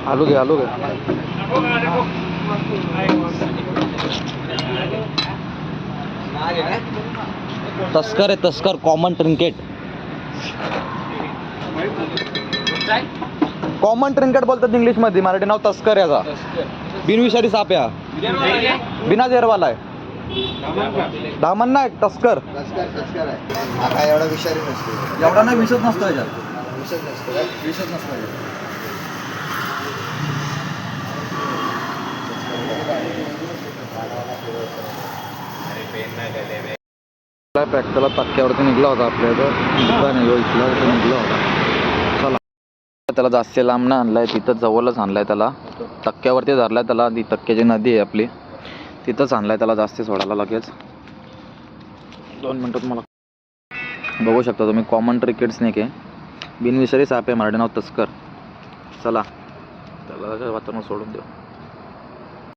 आलू घे तस्कर आहे तस्कर, कॉमन ट्रिंकेट. कॉमन ट्रिंकेट बोलतात इंग्लिश मध्ये, मराठी नाव तस्कर याचा. बिनविषारी साप या, बिना जेरवाला आहे. दामन नाही, तस्कर. एवढा विषारी नसतो, एवढा नाही, विषच नसतो याच्यात. विषच नसतो. पॅक त्याला तक्क्यावरती निघला होता आपल्या इथं निघला होता. चला त्याला जास्त लांब नाही आणलाय, तिथं जवळच आणलाय त्याला. तक्क्यावरती धरलाय त्याला. ती तक्क्याची नदी आहे आपली, तिथंच आणलाय त्याला जास्त सोडायला. लगेच 2 मिनटात मला बघू शकता तुम्ही. कॉमन ट्रिकेट स्नेक आहे, बिनविषारी साप आहे, मराठी नाव तस्कर. चला त्याला वातावरण सोडून देऊ.